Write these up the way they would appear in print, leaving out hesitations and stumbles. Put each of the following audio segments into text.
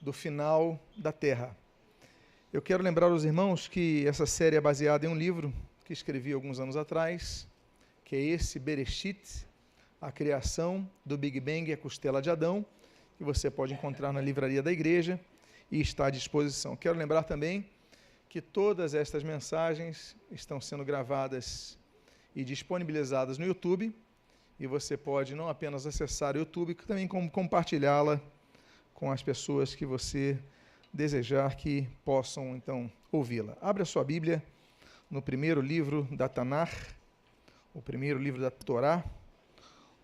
do final da Terra. Eu quero lembrar aos irmãos que essa série é baseada em um livro que escrevi alguns anos atrás, que é esse Bereshit, a criação do Big Bang e a costela de Adão, que você pode encontrar na livraria da igreja e está à disposição. Quero lembrar também que todas estas mensagens estão sendo gravadas e disponibilizadas no YouTube, e você pode não apenas acessar o YouTube, como também compartilhá-la com as pessoas que você desejar que possam, então, ouvi-la. Abra sua Bíblia no primeiro livro da Tanakh, o primeiro livro da Torá,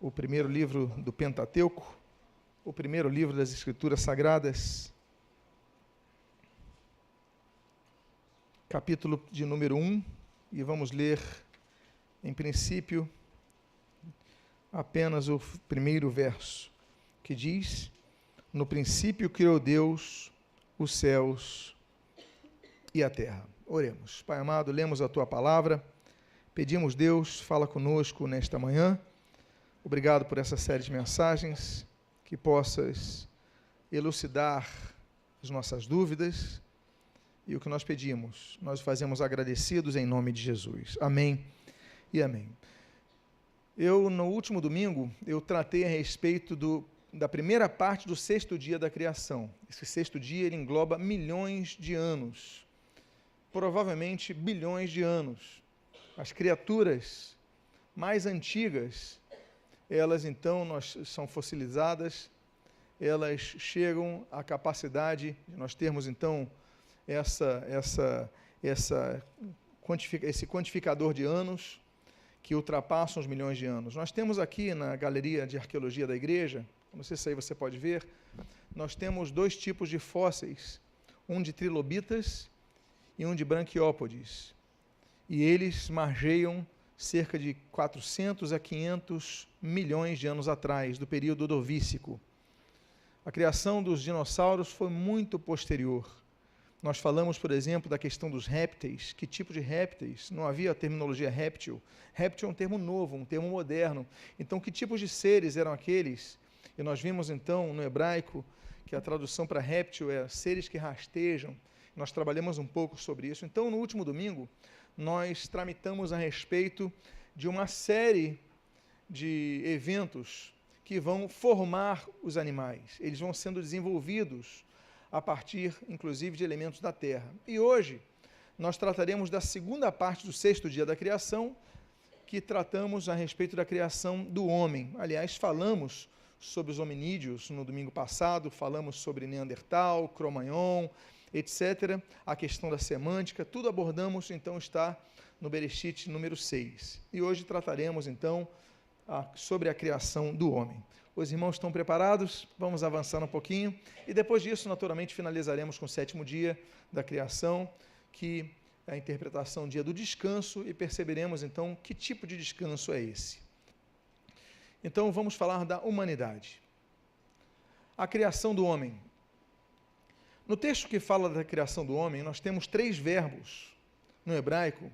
o primeiro livro do Pentateuco, o primeiro livro das Escrituras Sagradas, capítulo de número 1, e vamos ler, em princípio, apenas o primeiro verso, que diz: no princípio criou Deus os céus e a terra. Oremos. Pai amado, lemos a Tua palavra, pedimos, Deus, fala conosco nesta manhã. Obrigado por essa série de mensagens, que possas elucidar as nossas dúvidas, e o que nós pedimos, nós fazemos agradecidos em nome de Jesus. Amém e amém. No último domingo, eu tratei a respeito da primeira parte do sexto dia da criação. Esse sexto dia, ele engloba milhões de anos, provavelmente bilhões de anos. As criaturas mais antigas, elas então são fossilizadas, elas chegam à capacidade de nós termos então esse quantificador de anos que ultrapassam os milhões de anos. Nós temos aqui na Galeria de Arqueologia da Igreja, não sei se aí você pode ver, nós temos dois tipos de fósseis, um de trilobitas e um de branquiópodes. E eles margeiam cerca de 400 a 500 milhões de anos atrás, do período Ordovícico. A criação dos dinossauros foi muito posterior. Nós falamos, por exemplo, da questão dos répteis. Que tipo de répteis? Não havia a terminologia réptil. Réptil é um termo novo, um termo moderno. Então, que tipos de seres eram aqueles? E nós vimos, então, no hebraico, que a tradução para réptil é seres que rastejam. Nós trabalhamos um pouco sobre isso. Então, no último domingo, nós tramitamos a respeito de uma série de eventos que vão formar os animais. Eles vão sendo desenvolvidos a partir, inclusive, de elementos da terra. E hoje, nós trataremos da segunda parte do sexto dia da criação, que tratamos a respeito da criação do homem. Aliás, falamos sobre os hominídeos no domingo passado, falamos sobre Neandertal, Cro-Magnon, etc. A questão da semântica, tudo abordamos, então está no Bereshit número 6. E hoje trataremos, então, sobre a criação do homem. Os irmãos estão preparados? Vamos avançar um pouquinho. E depois disso, naturalmente, finalizaremos com o sétimo dia da criação, que é a interpretação do dia do descanso, e perceberemos, então, que tipo de descanso é esse. Então, vamos falar da humanidade. A criação do homem. No texto que fala da criação do homem, nós temos 3 verbos no hebraico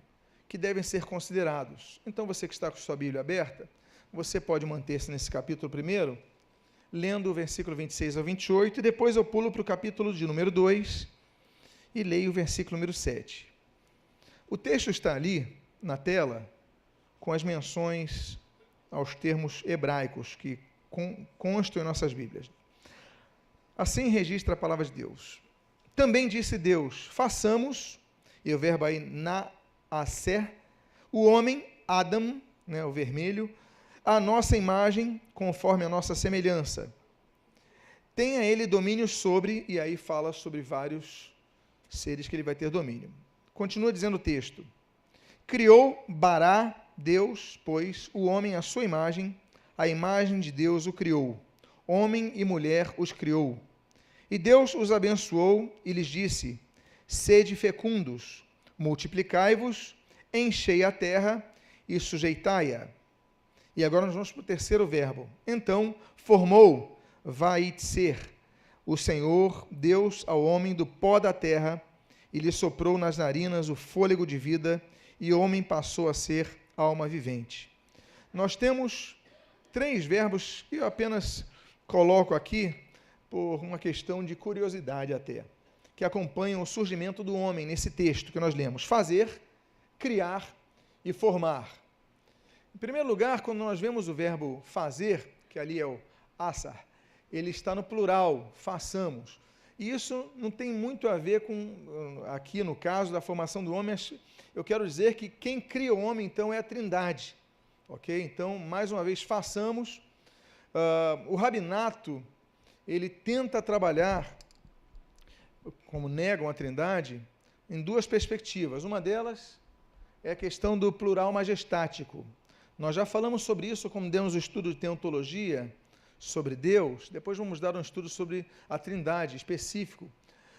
que devem ser considerados. Então, você que está com sua Bíblia aberta, você pode manter-se nesse capítulo primeiro, lendo o versículo 26 ao 28, e depois eu pulo para o capítulo de número 2 e leio o versículo número 7. O texto está ali, na tela, com as menções aos termos hebraicos que constam em nossas Bíblias. Assim registra a palavra de Deus. Também disse Deus, façamos, e o verbo aí, naaser, o homem, Adam, o vermelho, a nossa imagem, conforme a nossa semelhança. Tenha ele domínio sobre, e aí fala sobre vários seres que ele vai ter domínio. Continua dizendo o texto, criou Bará, Deus, pois, o homem à sua imagem, a imagem de Deus o criou, homem e mulher os criou. E Deus os abençoou e lhes disse, sede fecundos, multiplicai-vos, enchei a terra e sujeitai-a. E agora nós vamos para o terceiro verbo. Então, formou, vai-ser, o Senhor Deus ao homem do pó da terra, e lhe soprou nas narinas o fôlego de vida, e o homem passou a ser alma vivente. Nós temos 3 verbos que eu apenas coloco aqui por uma questão de curiosidade até, que acompanham o surgimento do homem nesse texto que nós lemos: fazer, criar e formar. Em primeiro lugar, quando nós vemos o verbo fazer, que ali é o asar, ele está no plural, façamos. E isso não tem muito a ver com, aqui no caso da formação do homem, eu quero dizer que quem cria o homem, então, é a Trindade. Ok? Então, mais uma vez, façamos. O rabinato, ele tenta trabalhar, como negam a Trindade, em duas perspectivas. Uma delas é a questão do plural majestático. Nós já falamos sobre isso, como demos o estudo de teontologia, sobre Deus. Depois vamos dar um estudo sobre a Trindade, específico.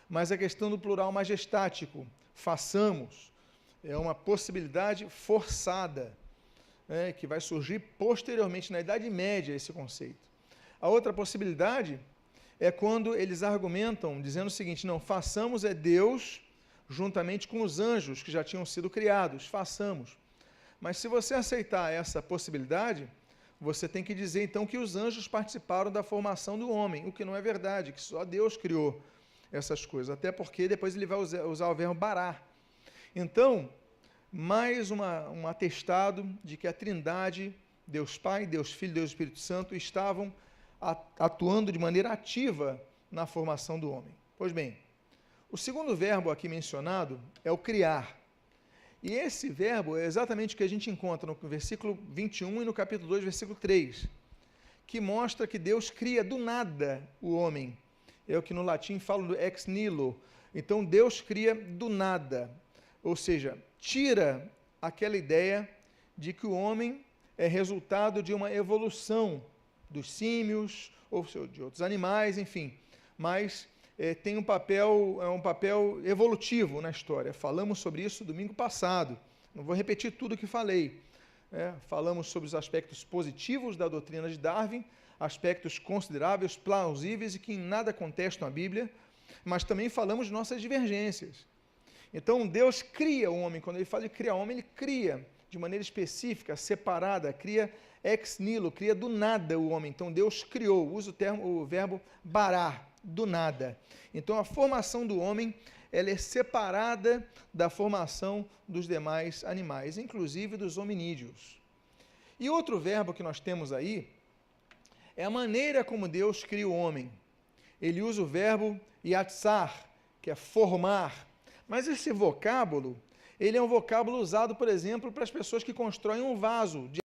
Mas a questão do plural majestático, façamos, é uma possibilidade forçada, que vai surgir posteriormente, na Idade Média, esse conceito. A outra possibilidade é quando eles argumentam, dizendo o seguinte: não, façamos é Deus juntamente com os anjos que já tinham sido criados, façamos. Mas se você aceitar essa possibilidade, você tem que dizer então que os anjos participaram da formação do homem, o que não é verdade, que só Deus criou essas coisas, até porque depois ele vai usar o verbo barar. Então, mais um atestado de que a Trindade, Deus Pai, Deus Filho, Deus Espírito Santo, estavam atuando de maneira ativa na formação do homem. Pois bem, o segundo verbo aqui mencionado é o criar. E esse verbo é exatamente o que a gente encontra no versículo 21 e no capítulo 2, versículo 3, que mostra que Deus cria do nada o homem. É o que no latim fala do ex nihilo. Então, Deus cria do nada, ou seja, tira aquela ideia de que o homem é resultado de uma evolução dos símios, ou de outros animais, enfim, mas tem um papel evolutivo na história. Falamos sobre isso domingo passado, não vou repetir tudo o que falei. Falamos sobre os aspectos positivos da doutrina de Darwin, aspectos consideráveis, plausíveis e que em nada contestam a Bíblia, mas também falamos de nossas divergências. Então, Deus cria o homem. Quando ele fala de criar o homem, ele cria de maneira específica, separada, cria ex nihilo, cria do nada o homem. Então, Deus criou, usa o verbo barar, do nada. Então, a formação do homem, ela é separada da formação dos demais animais, inclusive dos hominídeos. E outro verbo que nós temos aí é a maneira como Deus cria o homem. Ele usa o verbo yatsar, que é formar. Mas esse vocábulo, ele é um vocábulo usado, por exemplo, para as pessoas que constroem um vaso de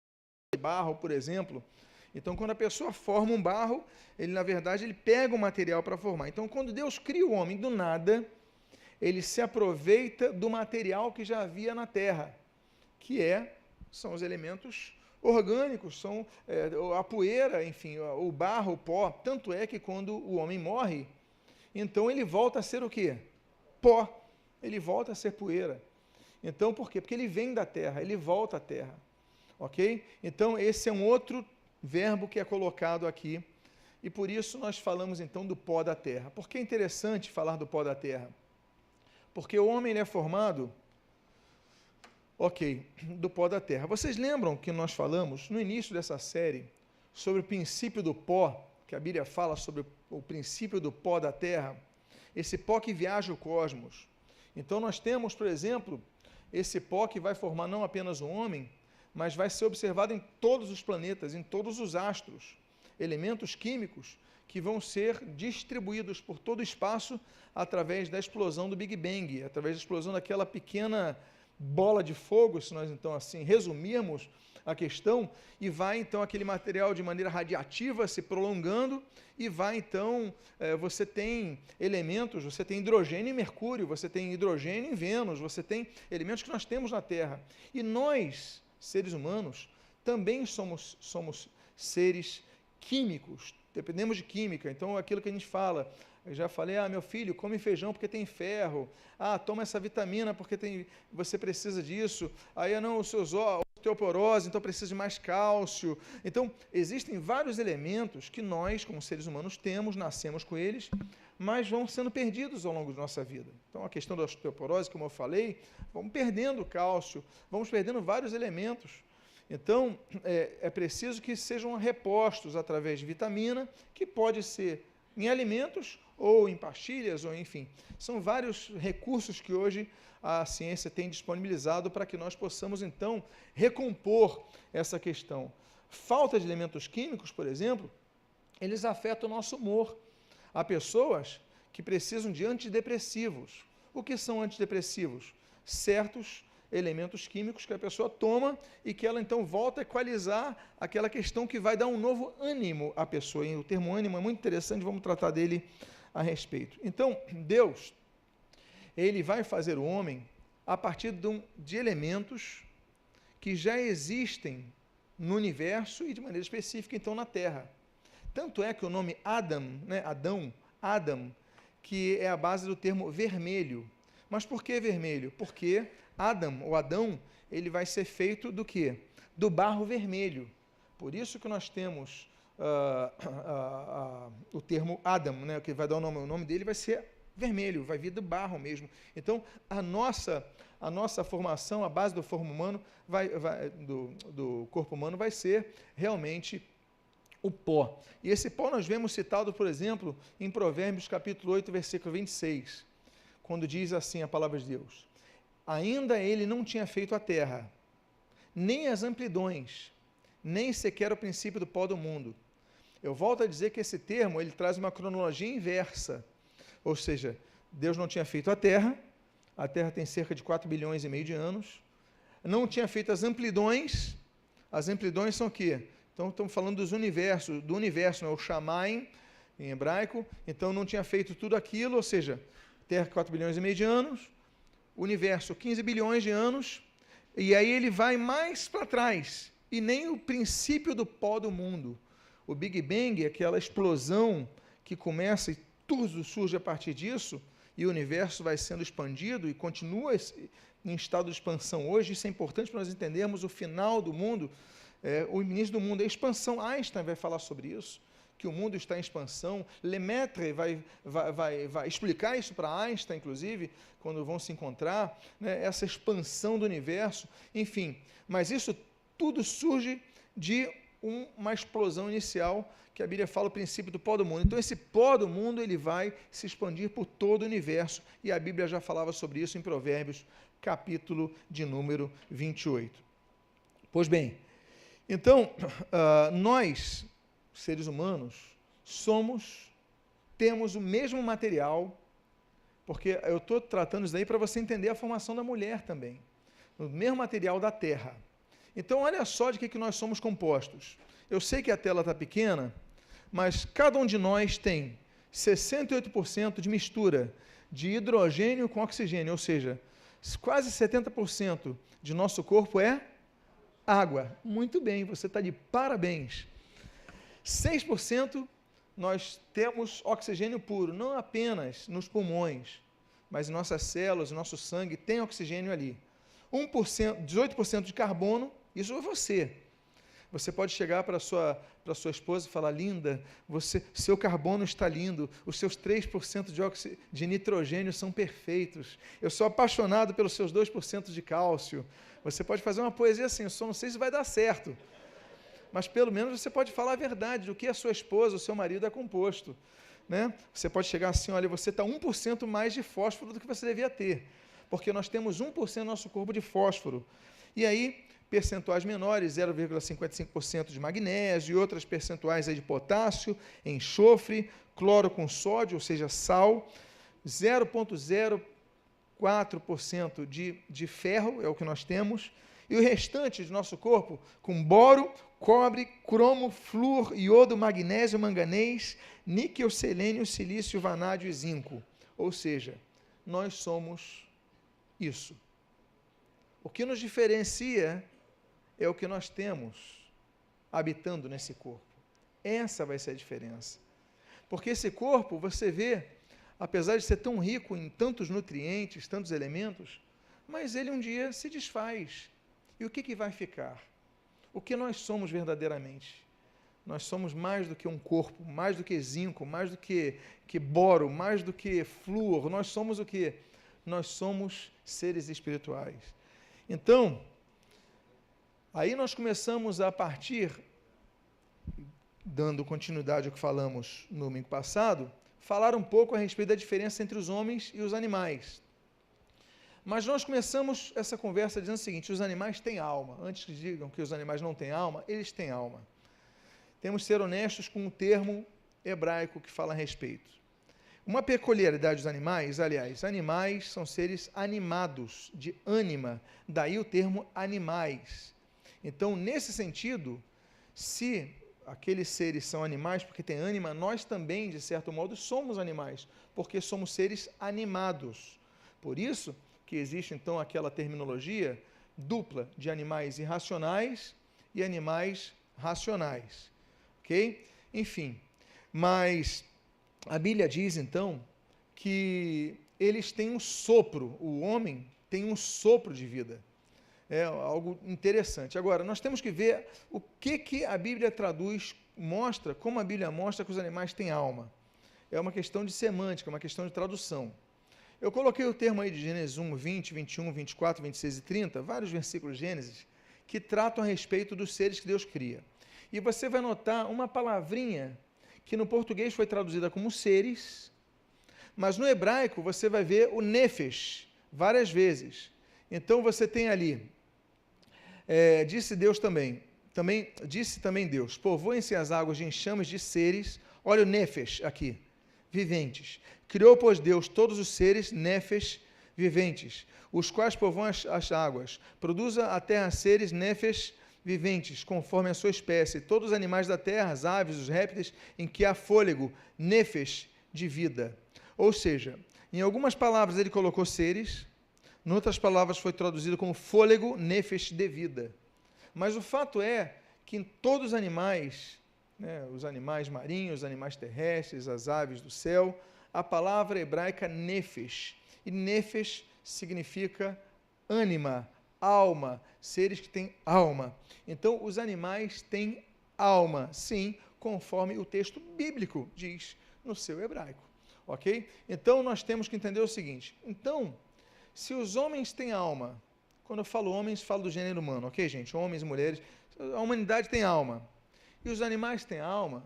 barro, por exemplo. Então, quando a pessoa forma um barro, ele, na verdade, ele pega o material para formar. Então, quando Deus cria o homem do nada, ele se aproveita do material que já havia na terra, que são os elementos orgânicos, são a poeira, enfim, o barro, o pó. Tanto é que quando o homem morre, então ele volta a ser o quê? Pó. Ele volta a ser poeira. Então, por quê? Porque ele vem da terra, ele volta à terra. Ok? Então, esse é um outro verbo que é colocado aqui. E por isso nós falamos, então, do pó da terra. Por que é interessante falar do pó da terra? Porque o homem ele é formado, do pó da terra. Vocês lembram que nós falamos, no início dessa série, sobre o princípio do pó, que a Bíblia fala sobre o princípio do pó da terra? Esse pó que viaja o cosmos. Então, nós temos, por exemplo, esse pó que vai formar não apenas o homem, mas vai ser observado em todos os planetas, em todos os astros, elementos químicos que vão ser distribuídos por todo o espaço através da explosão do Big Bang, através da explosão daquela pequena bola de fogo, se nós então assim resumirmos a questão, e vai então aquele material de maneira radiativa se prolongando, e vai então, você tem elementos, você tem hidrogênio em Mercúrio, você tem hidrogênio em Vênus, você tem elementos que nós temos na Terra. E nós, seres humanos, também somos seres químicos, dependemos de química. Então, aquilo que a gente fala, eu já falei, meu filho, come feijão porque tem ferro, toma essa vitamina porque você precisa disso, aí não, os seus osteoporose, então precisa de mais cálcio. Então, existem vários elementos que nós, como seres humanos, temos, nascemos com eles, mas vão sendo perdidos ao longo da nossa vida. Então, a questão da osteoporose, como eu falei, vamos perdendo cálcio, vamos perdendo vários elementos. Então, é preciso que sejam repostos através de vitamina, que pode ser em alimentos ou em pastilhas, ou enfim. São vários recursos que hoje a ciência tem disponibilizado para que nós possamos, então, recompor essa questão. Falta de elementos químicos, por exemplo, eles afetam o nosso humor. Há pessoas que precisam de antidepressivos. O que são antidepressivos? Certos elementos químicos que a pessoa toma e que ela então volta a equalizar aquela questão que vai dar um novo ânimo à pessoa. E o termo ânimo é muito interessante, vamos tratar dele a respeito. Então, Deus, ele vai fazer o homem a partir de elementos que já existem no universo e de maneira específica, então, na Terra. Tanto é que o nome Adam, Adam, que é a base do termo vermelho. Mas por que vermelho? Porque Adão, ele vai ser feito do quê? Do barro vermelho. Por isso que nós temos o termo Adam, né, que vai dar o nome dele vai ser vermelho, vai vir do barro mesmo. Então, a nossa formação, a base do corpo humano do corpo humano vai ser realmente o pó. E esse pó nós vemos citado, por exemplo, em Provérbios capítulo 8, versículo 26, quando diz assim a palavra de Deus: ainda ele não tinha feito a terra, nem as amplidões, nem sequer o princípio do pó do mundo. Eu volto a dizer que esse termo, ele traz uma cronologia inversa, ou seja, Deus não tinha feito a terra tem cerca de 4 bilhões e meio de anos, não tinha feito as amplidões são o quê? Então, estamos falando do universo, o Shamayim, em hebraico, então não tinha feito tudo aquilo, ou seja, Terra 4 bilhões e meio de anos, universo 15 bilhões de anos, e aí ele vai mais para trás, e nem o princípio do pó do mundo. O Big Bang, aquela explosão que começa e tudo surge a partir disso, e o universo vai sendo expandido e continua em estado de expansão hoje. Isso é importante para nós entendermos o final do mundo, o início do mundo, a expansão. Einstein vai falar sobre isso, que o mundo está em expansão. Lemaitre vai explicar isso para Einstein, inclusive, quando vão se encontrar, né, essa expansão do universo, enfim. Mas isso tudo surge de uma explosão inicial, que a Bíblia fala o princípio do pó do mundo. Então, esse pó do mundo, ele vai se expandir por todo o universo, e a Bíblia já falava sobre isso em Provérbios, capítulo de número 28. Pois bem, então, nós, seres humanos, temos o mesmo material, porque eu estou tratando isso daí para você entender a formação da mulher também, o mesmo material da terra. Então, olha só de que nós somos compostos. Eu sei que a tela está pequena, mas cada um de nós tem 68% de mistura de hidrogênio com oxigênio, ou seja, quase 70% de nosso corpo é água. Muito bem, você está de parabéns. 6% nós temos oxigênio puro, não apenas nos pulmões, mas em nossas células, nosso sangue tem oxigênio ali. 18% de carbono, isso é você. Você pode chegar para sua esposa e falar: linda, seu carbono está lindo, os seus 3% de nitrogênio são perfeitos, eu sou apaixonado pelos seus 2% de cálcio. Você pode fazer uma poesia assim, eu só não sei se vai dar certo, mas pelo menos você pode falar a verdade do que a sua esposa, o seu marido é composto, né? Você pode chegar assim: olha, você está 1% mais de fósforo do que você devia ter, porque nós temos 1% do nosso corpo de fósforo, e aí percentuais menores, 0,55% de magnésio e outras percentuais aí de potássio, enxofre, cloro com sódio, ou seja, sal, 0,04% de ferro, é o que nós temos, e o restante do nosso corpo com boro, cobre, cromo, flúor, iodo, magnésio, manganês, níquel, selênio, silício, vanádio e zinco. Ou seja, nós somos isso. O que nos diferencia é o que nós temos habitando nesse corpo. Essa vai ser a diferença. Porque esse corpo, você vê, apesar de ser tão rico em tantos nutrientes, tantos elementos, mas ele um dia se desfaz. E o que vai ficar? O que nós somos verdadeiramente? Nós somos mais do que um corpo, mais do que zinco, mais do que boro, mais do que flúor. Nós somos o quê? Nós somos seres espirituais. Então, aí nós começamos a partir dando continuidade ao que falamos no domingo passado, falar um pouco a respeito da diferença entre os homens e os animais. Mas nós começamos essa conversa dizendo o seguinte: os animais têm alma. Antes que digam que os animais não têm alma, eles têm alma. Temos que ser honestos com o termo hebraico que fala a respeito. Uma peculiaridade dos animais, aliás, animais são seres animados, de ânima, daí o termo animais. Então, nesse sentido, se aqueles seres são animais porque têm ânima, nós também, de certo modo, somos animais, porque somos seres animados. Por isso que existe, então, aquela terminologia dupla de animais irracionais e animais racionais. Ok? Enfim, mas a Bíblia diz, então, que eles têm um sopro, o homem tem um sopro de vida. É algo interessante. Agora, nós temos que ver o que a Bíblia traduz, mostra, como a Bíblia mostra que os animais têm alma. É uma questão de semântica, uma questão de tradução. Eu coloquei o termo aí de Gênesis 1, 20, 21, 24, 26 e 30, vários versículos de Gênesis, que tratam a respeito dos seres que Deus cria. E você vai notar uma palavrinha que no português foi traduzida como seres, mas no hebraico você vai ver o nefesh várias vezes. Então você tem ali, disse Deus disse também Deus, povoem-se as águas de enxames de seres, olha o nefesh aqui, viventes. Criou, pois, Deus todos os seres, nefesh, viventes, os quais povoam as águas. Produza a terra seres, nefesh, viventes, conforme a sua espécie, todos os animais da terra, as aves, os répteis, em que há fôlego, nefesh, de vida. Ou seja, em algumas palavras ele colocou seres, em outras palavras foi traduzido como fôlego, nefesh, de vida. Mas o fato é que em todos os animais, os animais marinhos, os animais terrestres, as aves do céu, a palavra hebraica nefesh, e nefesh significa ânima, alma, seres que têm alma. Então, os animais têm alma, sim, conforme o texto bíblico diz no seu hebraico, ok? Então, nós temos que entender o seguinte, então, se os homens têm alma, quando eu falo homens, falo do gênero humano, ok, gente? Homens e mulheres, a humanidade tem alma, e os animais têm alma,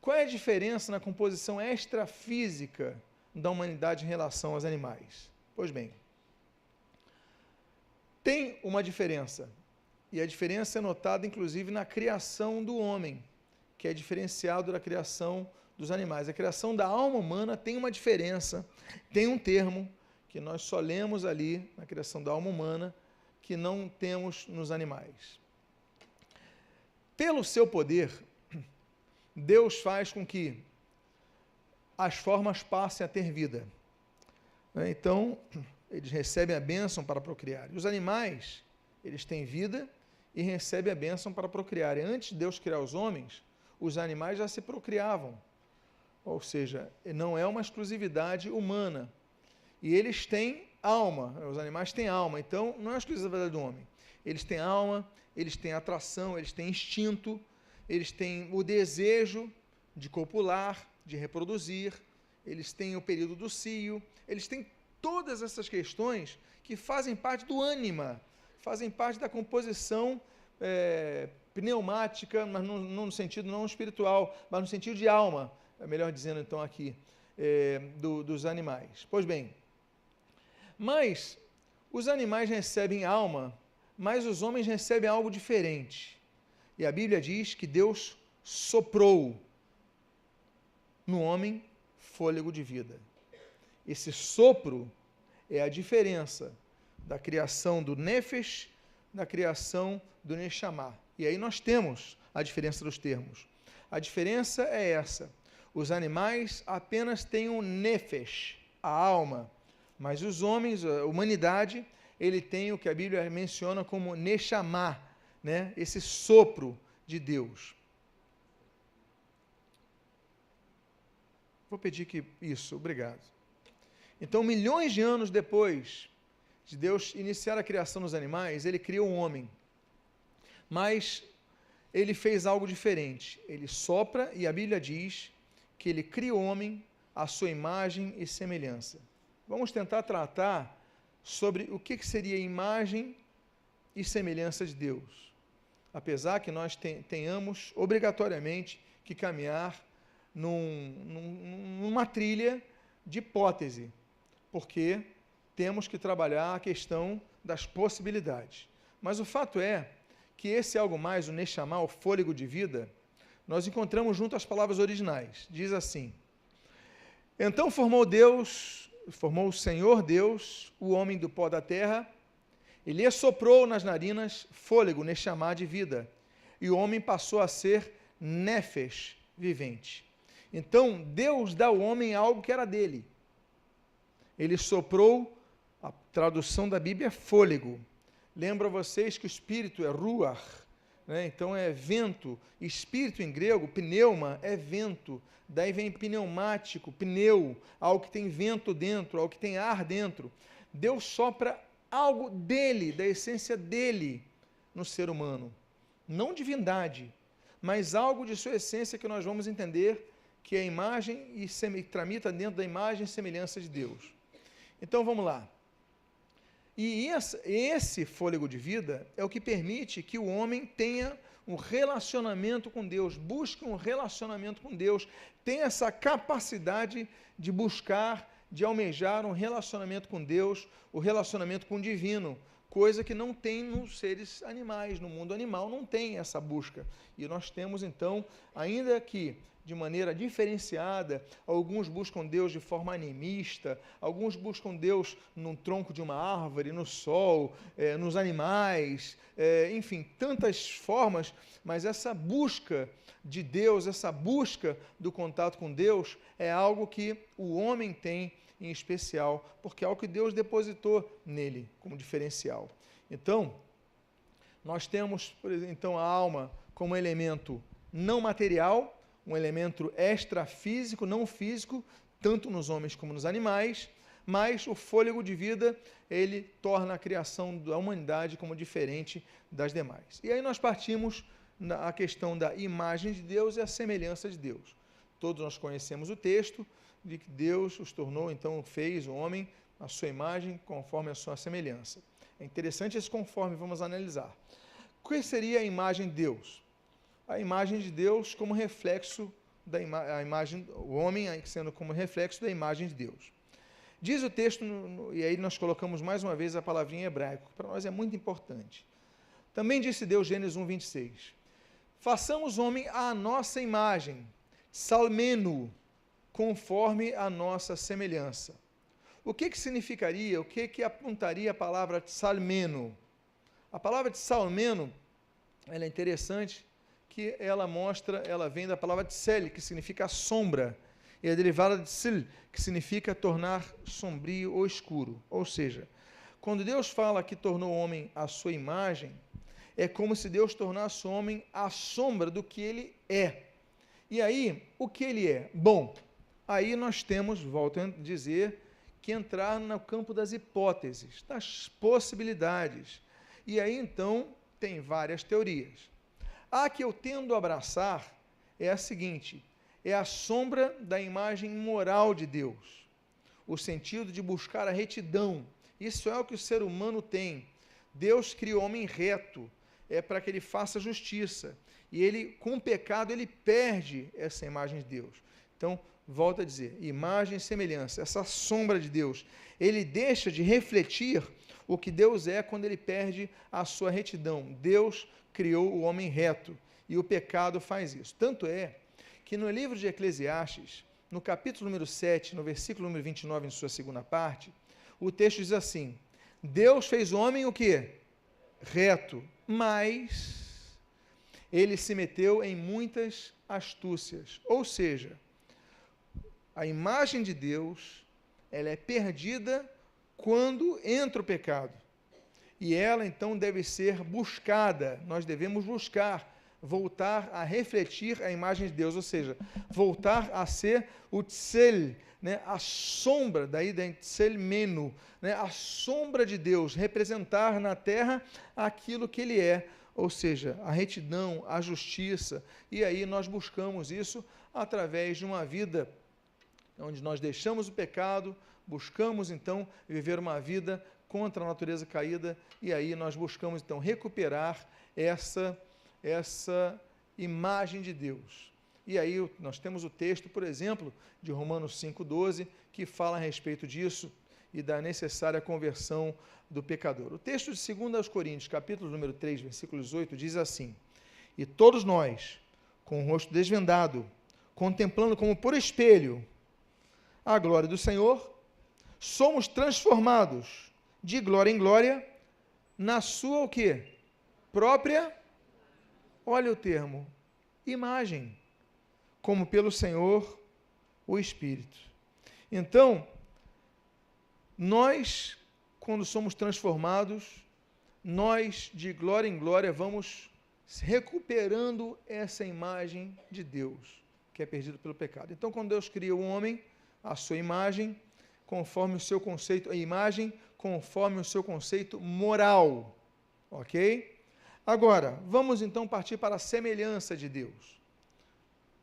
qual é a diferença na composição extrafísica da humanidade em relação aos animais? Pois bem, tem uma diferença, e a diferença é notada inclusive na criação do homem, que é diferenciado da criação dos animais. A criação da alma humana tem uma diferença, tem um termo que nós só lemos ali na criação da alma humana, que não temos nos animais. Pelo seu poder, Deus faz com que as formas passem a ter vida. Então, eles recebem a bênção para procriar. Os animais, eles têm vida e recebem a bênção para procriar. E antes de Deus criar os homens, os animais já se procriavam. Ou seja, não é uma exclusividade humana. E eles têm alma, os animais têm alma, então não é exclusividade do homem. Eles têm alma, eles têm atração, eles têm instinto, eles têm o desejo de copular, de reproduzir, eles têm o período do cio, eles têm todas essas questões que fazem parte do ânima, fazem parte da composição pneumática, mas não no sentido não espiritual, mas no sentido de alma, melhor dizendo então aqui, dos animais. Pois bem, mas os animais recebem alma, mas os homens recebem algo diferente. E a Bíblia diz que Deus soprou no homem fôlego de vida. Esse sopro é a diferença da criação do nefesh, da criação do neshama. E aí nós temos a diferença dos termos. A diferença é essa. Os animais apenas têm o nefesh, a alma, mas os homens, a humanidade, ele tem o que a Bíblia menciona como neshama, esse sopro de Deus. Vou pedir que isso, obrigado. Então, milhões de anos depois de Deus iniciar a criação dos animais, ele criou um homem. Mas ele fez algo diferente. Ele sopra e a Bíblia diz que ele cria o homem à sua imagem e semelhança. Vamos tentar tratar sobre o que seria imagem e semelhança de Deus. Apesar que nós tenhamos obrigatoriamente que caminhar numa trilha de hipótese, porque temos que trabalhar a questão das possibilidades. Mas o fato é que esse algo mais, o Neshama, o fôlego de vida, nós encontramos junto às palavras originais. Diz assim: então formou o Senhor Deus, o homem do pó da terra, e lhe soprou nas narinas fôlego, Neshama, de vida, e o homem passou a ser Nefesh, vivente. Então, Deus dá ao homem algo que era dele. Ele soprou, a tradução da Bíblia é fôlego. Lembro a vocês que o espírito é ruach, né? Então é vento. Espírito em grego, pneuma, é vento. Daí vem pneumático, pneu, algo que tem vento dentro, algo que tem ar dentro. Deus sopra algo dele, da essência dele, no ser humano. Não divindade, mas algo de sua essência que nós vamos entender que é a imagem e tramita dentro da imagem e semelhança de Deus. Então vamos lá. E esse fôlego de vida é o que permite que o homem tenha um relacionamento com Deus, busque um relacionamento com Deus, tenha essa capacidade de buscar, de almejar um relacionamento com Deus, o relacionamento com o divino, coisa que não tem nos seres animais, no mundo animal não tem essa busca. E nós temos então, ainda que de maneira diferenciada, alguns buscam Deus de forma animista, alguns buscam Deus num tronco de uma árvore, no sol, nos animais, enfim, tantas formas, mas essa busca de Deus, essa busca do contato com Deus, é algo que o homem tem em especial, porque é algo que Deus depositou nele como diferencial. Então, nós temos, por exemplo, então, a alma como elemento não material, um elemento extrafísico, não físico, tanto nos homens como nos animais, mas o fôlego de vida, ele torna a criação da humanidade como diferente das demais. E aí nós partimos na questão da imagem de Deus e a semelhança de Deus. Todos nós conhecemos o texto de que Deus os tornou, então fez o homem a sua imagem conforme a sua semelhança. É interessante esse conforme, vamos analisar. O que seria a imagem de Deus? A imagem de Deus como reflexo da imagem, o homem sendo como reflexo da imagem de Deus. Diz o texto, e aí nós colocamos mais uma vez a palavrinha em hebraico, para nós é muito importante. Também disse Deus, Gênesis 1, 26, façamos o homem à nossa imagem, salmeno, conforme a nossa semelhança. O que significaria, o que apontaria a palavra salmeno? A palavra de salmeno, ela é interessante, que ela vem da palavra tsel, que significa sombra, e é derivada de sil, que significa tornar sombrio ou escuro. Ou seja, quando Deus fala que tornou o homem à sua imagem, é como se Deus tornasse o homem à sombra do que ele é. E aí, o que ele é? Bom, aí nós temos, volto a dizer, que entrar no campo das hipóteses, das possibilidades. E aí, então, tem várias teorias. A que eu tendo a abraçar é a seguinte, é a sombra da imagem moral de Deus, o sentido de buscar a retidão. Isso é o que o ser humano tem. Deus criou o homem reto, para que ele faça justiça. E ele, com o pecado, ele perde essa imagem de Deus. Então, volto a dizer, imagem e semelhança, essa sombra de Deus, ele deixa de refletir o que Deus é quando ele perde a sua retidão. Deus criou o homem reto, e o pecado faz isso. Tanto é que no livro de Eclesiastes, no capítulo número 7, no versículo número 29, em sua segunda parte, o texto diz assim, Deus fez o homem o quê? Reto, mas ele se meteu em muitas astúcias. Ou seja, a imagem de Deus, ela é perdida quando entra o pecado. E ela, então, deve ser buscada. Nós devemos buscar, voltar a refletir a imagem de Deus, ou seja, voltar a ser o tsel, né, a sombra, daí da tselmeno, né, a sombra de Deus, representar na terra aquilo que ele é, ou seja, a retidão, a justiça. E aí nós buscamos isso através de uma vida onde nós deixamos o pecado, buscamos, então, viver uma vida contra a natureza caída, e aí nós buscamos, então, recuperar essa imagem de Deus. E aí nós temos o texto, por exemplo, de Romanos 5,12, que fala a respeito disso e da necessária conversão do pecador. O texto de 2 Coríntios, capítulo número 3, versículo 18, diz assim: e todos nós, com o rosto desvendado, contemplando como por espelho a glória do Senhor, somos transformados de glória em glória na sua o quê? Própria, olha o termo, imagem, como pelo Senhor o Espírito. Então, nós, quando somos transformados, nós de glória em glória vamos recuperando essa imagem de Deus, que é perdido pelo pecado. Então, quando Deus cria o homem, a sua imagem, conforme o seu conceito, a imagem conforme o seu conceito moral, ok? Agora, vamos então partir para a semelhança de Deus.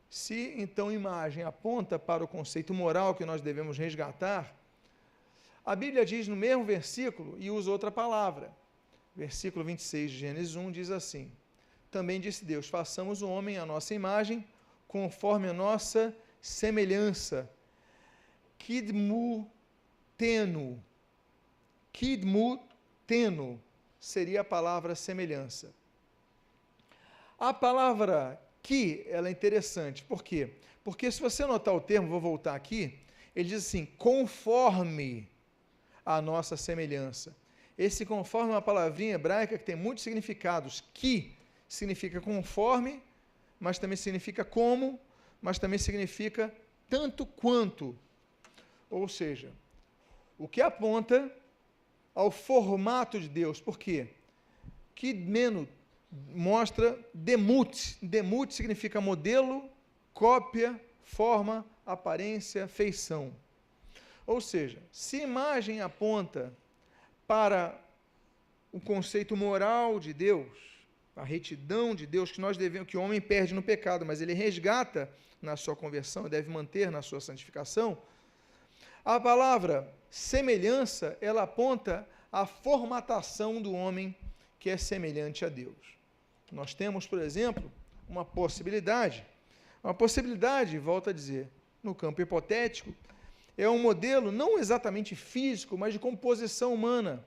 Se então imagem aponta para o conceito moral que nós devemos resgatar, a Bíblia diz no mesmo versículo e usa outra palavra. Versículo 26 de Gênesis 1 diz assim: também disse Deus, façamos o homem à nossa imagem, conforme a nossa semelhança. Kidmu teno seria a palavra semelhança. A palavra que, ela é interessante. Por quê? Porque se você notar o termo, vou voltar aqui, ele diz assim, conforme a nossa semelhança. Esse conforme é uma palavrinha hebraica que tem muitos significados. Que significa conforme, mas também significa como, mas também significa tanto quanto. Ou seja, o que aponta ao formato de Deus. Por quê? Que menos mostra demut. Demut significa modelo, cópia, forma, aparência, feição. Ou seja, se imagem aponta para o conceito moral de Deus, a retidão de Deus que nós devemos, que o homem perde no pecado, mas ele resgata na sua conversão, deve manter na sua santificação. A palavra semelhança, ela aponta à formatação do homem que é semelhante a Deus. Nós temos, por exemplo, uma possibilidade, volto a dizer, no campo hipotético, é um modelo não exatamente físico, mas de composição humana.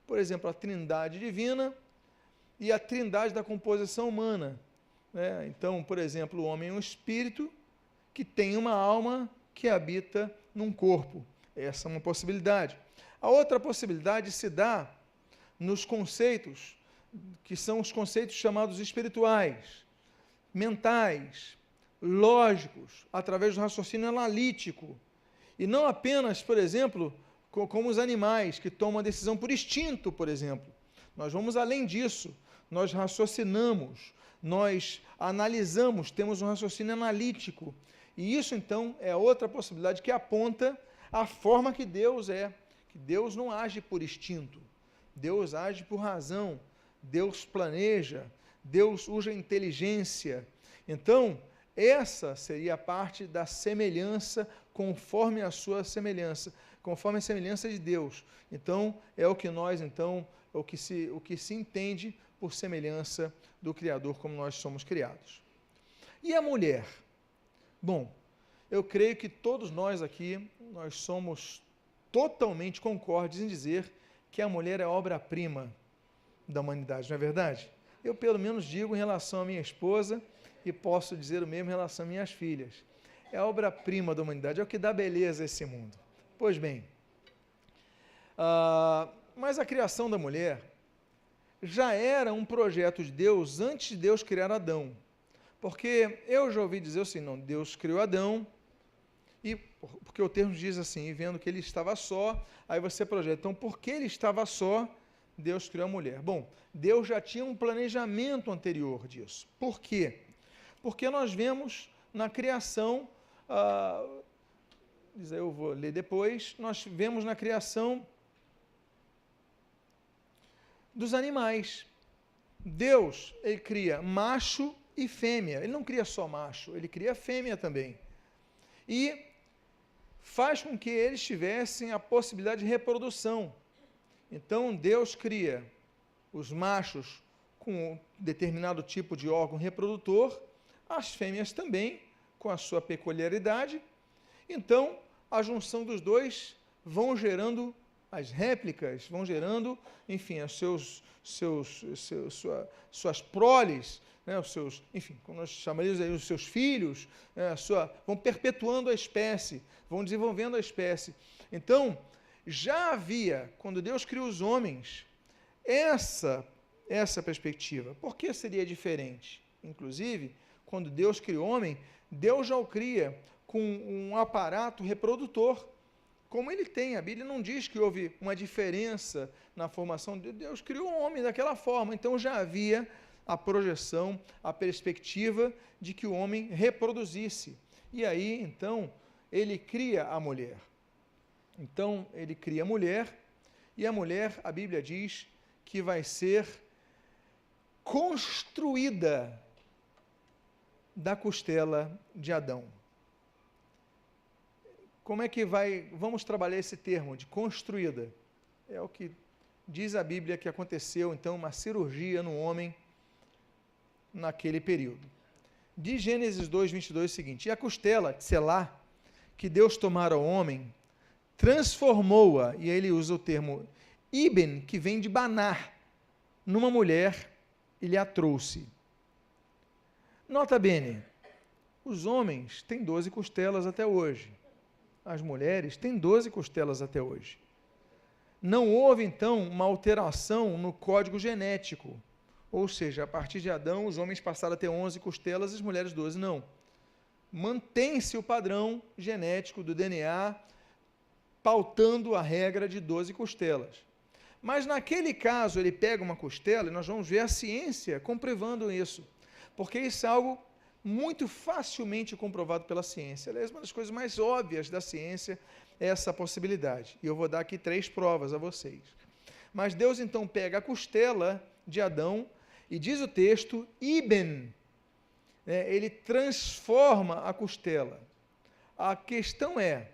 Por exemplo, a trindade divina e a trindade da composição humana. Então, por exemplo, o homem é um espírito que tem uma alma que habita num corpo. Essa é uma possibilidade. A outra possibilidade se dá nos conceitos, que são os conceitos chamados espirituais, mentais, lógicos, através do raciocínio analítico. E não apenas, por exemplo, como os animais que tomam a decisão por instinto, por exemplo. Nós vamos além disso. Nós raciocinamos, nós analisamos, temos um raciocínio analítico. E isso, então, é outra possibilidade que aponta a forma que Deus é. Que Deus não age por instinto. Deus age por razão. Deus planeja. Deus usa inteligência. Então, essa seria a parte da semelhança conforme a sua semelhança, conforme a semelhança de Deus. Então, é o que nós, então, o que se entende por semelhança do Criador, como nós somos criados. E a mulher? Bom, eu creio que todos nós aqui, nós somos totalmente concordes em dizer que a mulher é obra-prima da humanidade, não é verdade? Eu, pelo menos, digo em relação à minha esposa e posso dizer o mesmo em relação às minhas filhas. É a obra-prima da humanidade, é o que dá beleza a esse mundo. Pois bem, mas a criação da mulher já era um projeto de Deus antes de Deus criar Adão. Porque eu já ouvi dizer assim, não, Deus criou Adão, e porque o termo diz assim, vendo que ele estava só, aí você projeta, então, porque ele estava só, Deus criou a mulher. Bom, Deus já tinha um planejamento anterior disso. Por quê? Porque nós vemos na criação, eu vou ler depois, nós vemos na criação dos animais. Deus, ele cria macho e fêmea. Ele não cria só macho, ele cria fêmea também. E faz com que eles tivessem a possibilidade de reprodução. Então, Deus cria os machos com um determinado tipo de órgão reprodutor, as fêmeas também, com a sua peculiaridade. Então, a junção dos dois vão gerando as réplicas, vão gerando, enfim, suas proles, né, enfim, como nós chamaríamos aí, os seus filhos, né, vão perpetuando a espécie, vão desenvolvendo a espécie. Então, já havia, quando Deus criou os homens, essa perspectiva. Por que seria diferente? Inclusive, quando Deus cria o homem, Deus já o cria com um aparato reprodutor, como ele tem. A Bíblia não diz que houve uma diferença na formação de Deus, criou o homem daquela forma. Então já havia a projeção, a perspectiva de que o homem reproduzisse. E aí, então, ele cria a mulher. Então, ele cria a mulher, e a mulher, a Bíblia diz, que vai ser construída da costela de Adão. Como é que vamos trabalhar esse termo de construída? É o que diz a Bíblia que aconteceu, então, uma cirurgia no homem naquele período. Diz Gênesis 2, 22 o seguinte: e a costela, tselá, que Deus tomara ao homem, transformou-a, e aí ele usa o termo iben, que vem de banar, numa mulher, e lhe a trouxe. Nota bene, os homens têm 12 costelas até hoje. As mulheres têm 12 costelas até hoje. Não houve, então, uma alteração no código genético. Ou seja, a partir de Adão, os homens passaram a ter 11 costelas e as mulheres 12. Não. Mantém-se o padrão genético do DNA, pautando a regra de 12 costelas. Mas naquele caso, ele pega uma costela, e nós vamos ver a ciência comprovando isso. Porque isso é algo muito facilmente comprovado pela ciência. Aliás, uma das coisas mais óbvias da ciência é essa possibilidade. E eu vou dar aqui 3 provas a vocês. Mas Deus, então, pega a costela de Adão e diz o texto, iben, ele transforma a costela. A questão é,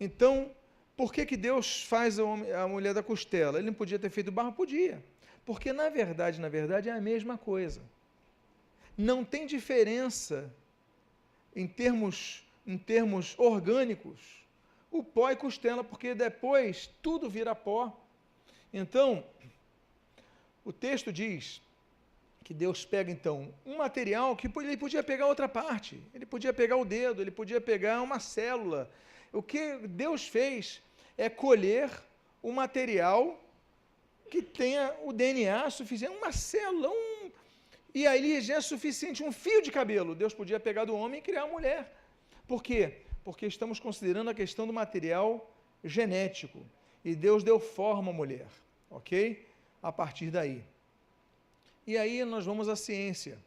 então, por que Deus faz a mulher da costela? Ele não podia ter feito barro? Podia. Porque, na verdade, é a mesma coisa. Não tem diferença em termos orgânicos, o pó e costela, porque depois tudo vira pó. Então, o texto diz que Deus pega, então, um material que ele podia pegar outra parte, ele podia pegar o dedo, ele podia pegar uma célula. O que Deus fez é colher um material que tenha o DNA suficiente, uma célula, e aí já é suficiente, um fio de cabelo. Deus podia pegar do homem e criar a mulher. Por quê? Porque estamos considerando a questão do material genético. E Deus deu forma à mulher, ok? A partir daí. E aí nós vamos à ciência.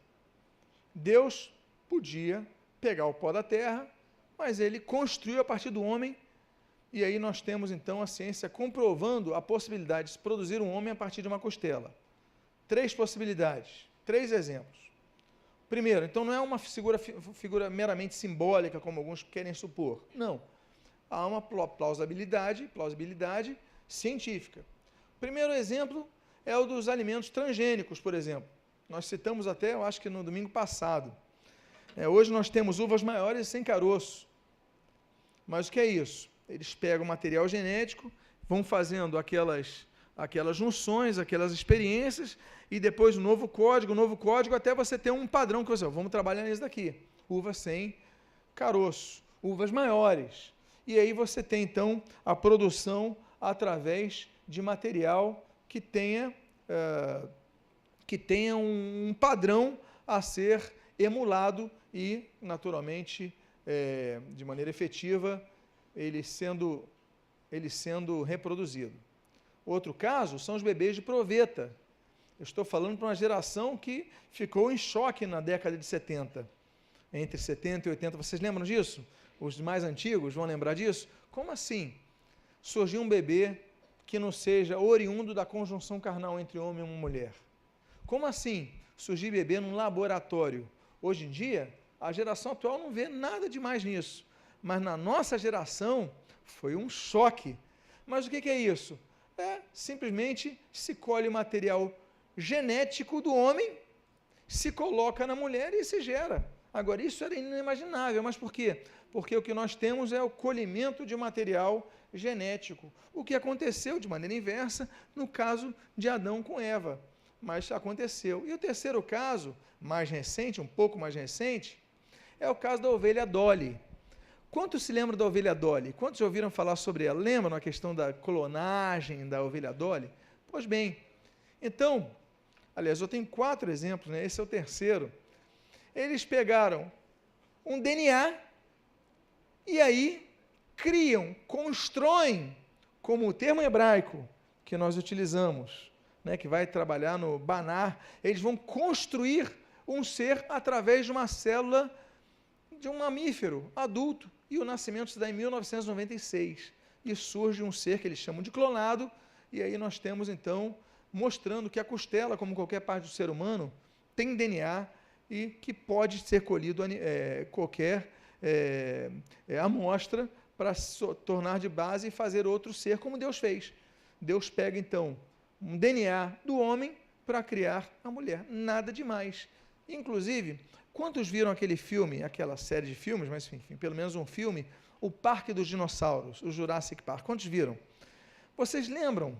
Deus podia pegar o pó da terra, mas ele construiu a partir do homem, e aí nós temos então a ciência comprovando a possibilidade de se produzir um homem a partir de uma costela. 3 possibilidades, 3 exemplos. Primeiro, então não é uma figura meramente simbólica, como alguns querem supor. Não. Há uma plausibilidade científica. O primeiro exemplo é o dos alimentos transgênicos, por exemplo. Nós citamos até, eu acho que no domingo passado. Hoje nós temos uvas maiores sem caroço. Mas o que é isso? Eles pegam o material genético, vão fazendo aquelas junções, aquelas experiências, e depois o novo código, até você ter um padrão que você, vamos trabalhar nisso daqui. Uvas sem caroço, uvas maiores. E aí você tem, então, a produção através de material que tenha um padrão a ser emulado e, naturalmente, de maneira efetiva, ele sendo reproduzido. Outro caso são os bebês de proveta. Eu estou falando para uma geração que ficou em choque na década de 70. Entre 70 e 80, vocês lembram disso? Os mais antigos vão lembrar disso? Como assim? Surgiu um bebê que não seja oriundo da conjunção carnal entre homem e uma mulher. Como assim? Surgir bebê num laboratório. Hoje em dia, a geração atual não vê nada demais nisso. Mas na nossa geração, foi um choque. Mas o que é isso? Simplesmente se colhe o material genético do homem, se coloca na mulher e se gera Agora, isso era inimaginável, mas por quê? Porque o que nós temos é o colhimento de material genético, o que aconteceu de maneira inversa no caso de Adão com Eva, mas aconteceu. E o terceiro caso, mais recente, um pouco mais recente, é o caso da ovelha Dolly. Quantos se lembram da ovelha Dolly? Quantos já ouviram falar sobre ela? Lembram a questão da clonagem da ovelha Dolly? Pois bem, então, aliás, eu tenho 4 exemplos, né? Esse é o terceiro. Eles pegaram um DNA e aí constroem, como o termo hebraico que nós utilizamos, né, que vai trabalhar no banar, eles vão construir um ser através de uma célula de um mamífero adulto, e o nascimento se dá em 1996, e surge um ser que eles chamam de clonado, e aí nós temos então, mostrando que a costela, como qualquer parte do ser humano, tem DNA, e que pode ser colhido qualquer amostra para tornar de base e fazer outro ser, como Deus fez. Deus pega então um DNA do homem para criar a mulher, nada demais. Inclusive, quantos viram aquele filme, aquela série de filmes, mas enfim, pelo menos um filme, O Parque dos Dinossauros, o Jurassic Park? Quantos viram? Vocês lembram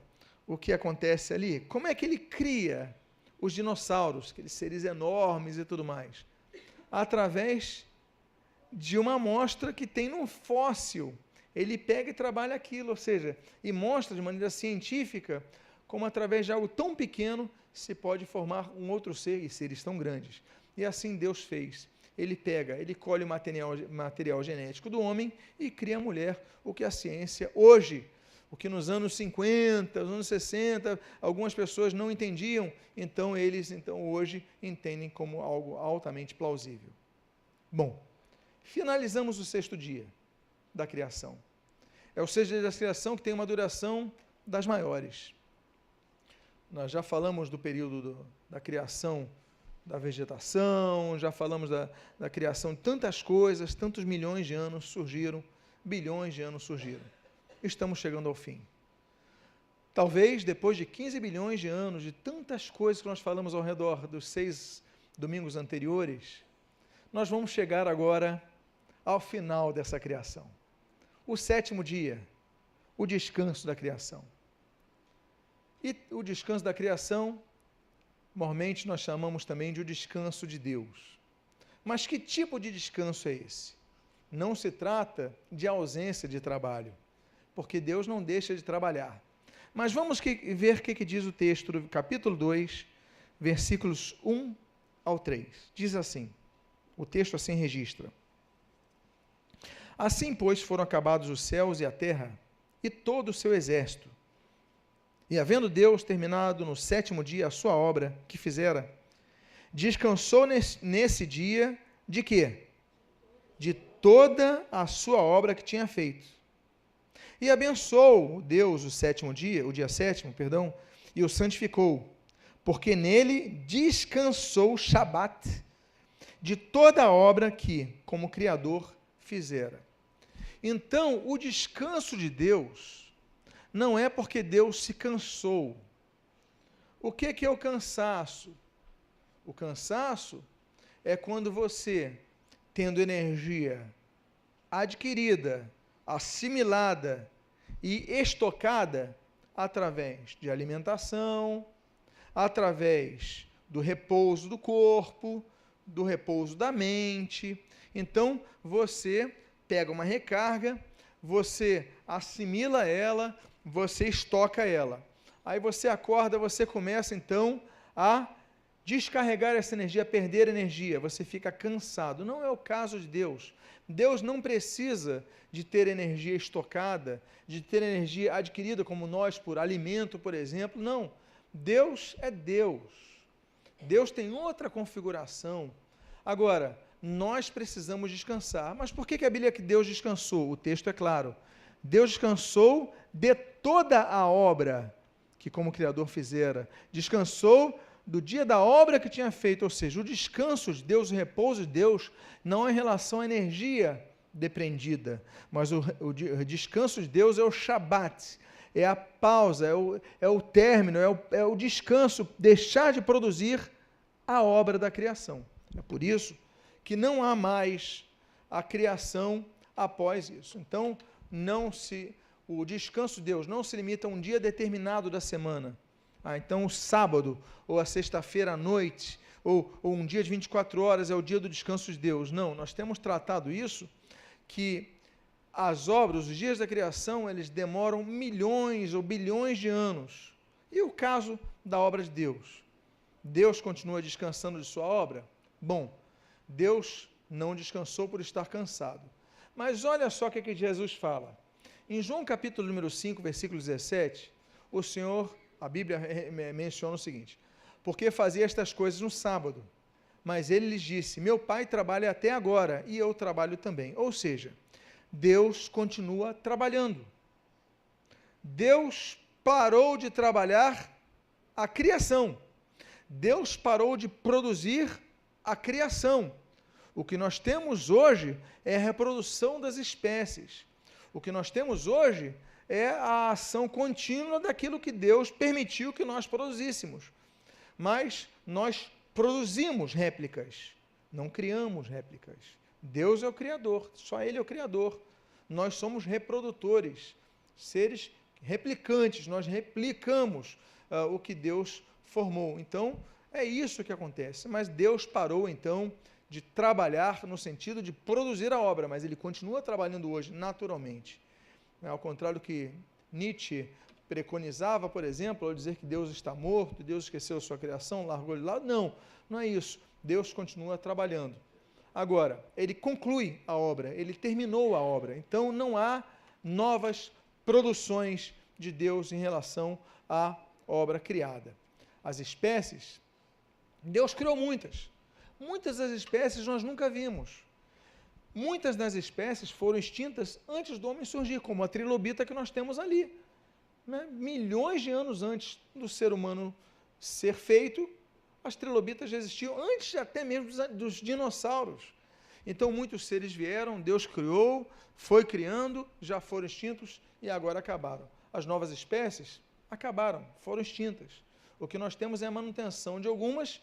o que acontece ali? Como é que ele cria os dinossauros, aqueles seres enormes e tudo mais? Através de uma amostra que tem num fóssil. Ele pega e trabalha aquilo, ou seja, e mostra de maneira científica como através de algo tão pequeno se pode formar um outro ser e seres tão grandes. E assim Deus fez. Ele colhe o material genético do homem e cria a mulher, o que a ciência hoje, o que nos anos 50, nos anos 60, algumas pessoas não entendiam, então eles hoje entendem como algo altamente plausível. Bom, finalizamos o 6º dia da criação. É o 6º dia da criação que tem uma duração das maiores. Nós já falamos do período da criação da vegetação, já falamos da criação de tantas coisas, tantos milhões de anos surgiram, bilhões de anos surgiram. Estamos chegando ao fim. Talvez, depois de 15 bilhões de anos, de tantas coisas que nós falamos ao redor dos 6 domingos anteriores, nós vamos chegar agora ao final dessa criação. O 7º dia, o descanso da criação. E o descanso da criação, normalmente nós chamamos também de o descanso de Deus. Mas que tipo de descanso é esse? Não se trata de ausência de trabalho, porque Deus não deixa de trabalhar. Mas vamos ver o que diz o texto do capítulo 2, versículos 1 ao 3. Diz assim, o texto assim registra: Assim, pois, foram acabados os céus e a terra, e todo o seu exército. E havendo Deus terminado no 7º dia a sua obra que fizera, descansou nesse dia de quê? De toda a sua obra que tinha feito. E abençoou Deus o dia 7º, e o santificou, porque nele descansou o Shabat de toda a obra que, como Criador, fizera. Então, o descanso de Deus não é porque Deus se cansou. O que é o cansaço? O cansaço é quando você, tendo energia adquirida, assimilada e estocada através de alimentação, através do repouso do corpo, do repouso da mente. Então, você pega uma recarga, você assimila ela, você estoca ela. Aí você acorda, você começa então a descarregar essa energia, a perder energia, você fica cansado. Não é o caso de Deus. Deus não precisa de ter energia estocada, de ter energia adquirida, como nós, por alimento, por exemplo. Não. Deus é Deus. Deus tem outra configuração. Agora, nós precisamos descansar. Mas por que a Bíblia que Deus descansou? O texto é claro. Deus descansou de toda a obra que como Criador fizera. Descansou do dia da obra que tinha feito, ou seja, o descanso de Deus, o repouso de Deus, não é em relação à energia depreendida, mas o descanso de Deus é o Shabat, é a pausa, é o término, é o descanso, deixar de produzir a obra da criação. É por isso que não há mais a criação após isso. Então, o descanso de Deus não se limita a um dia determinado da semana. Então o sábado, ou a sexta-feira à noite, ou um dia de 24 horas é o dia do descanso de Deus. Não, nós temos tratado isso, que as obras, os dias da criação, eles demoram milhões ou bilhões de anos. E o caso da obra de Deus? Deus continua descansando de sua obra? Bom, Deus não descansou por estar cansado. Mas olha só o que Jesus fala. Em João capítulo número 5, versículo 17, a Bíblia menciona o seguinte: porque fazia estas coisas no sábado, mas ele lhes disse, meu pai trabalha até agora, e eu trabalho também. Ou seja, Deus continua trabalhando. Deus parou de trabalhar a criação. Deus parou de produzir a criação. O que nós temos hoje é a reprodução das espécies. O que nós temos hoje é a ação contínua daquilo que Deus permitiu que nós produzíssemos. Mas nós produzimos réplicas, não criamos réplicas. Deus é o Criador, só Ele é o Criador. Nós somos reprodutores, seres replicantes, nós replicamos o que Deus formou. Então, é isso que acontece. Mas Deus parou, então, de trabalhar no sentido de produzir a obra, mas Ele continua trabalhando hoje, naturalmente. Ao contrário do que Nietzsche preconizava, por exemplo, ao dizer que Deus está morto, Deus esqueceu a sua criação, largou ele de lado. Não, não é isso. Deus continua trabalhando. Agora, Ele conclui a obra, Ele terminou a obra. Então, não há novas produções de Deus em relação à obra criada. As espécies, Deus criou muitas. Muitas das espécies nós nunca vimos. Muitas das espécies foram extintas antes do homem surgir, como a trilobita que nós temos ali. Né? Milhões de anos antes do ser humano ser feito, as trilobitas já existiam, antes até mesmo dos dinossauros. Então, muitos seres vieram, Deus criou, foi criando, já foram extintos e agora acabaram. As novas espécies acabaram, foram extintas. O que nós temos é a manutenção de algumas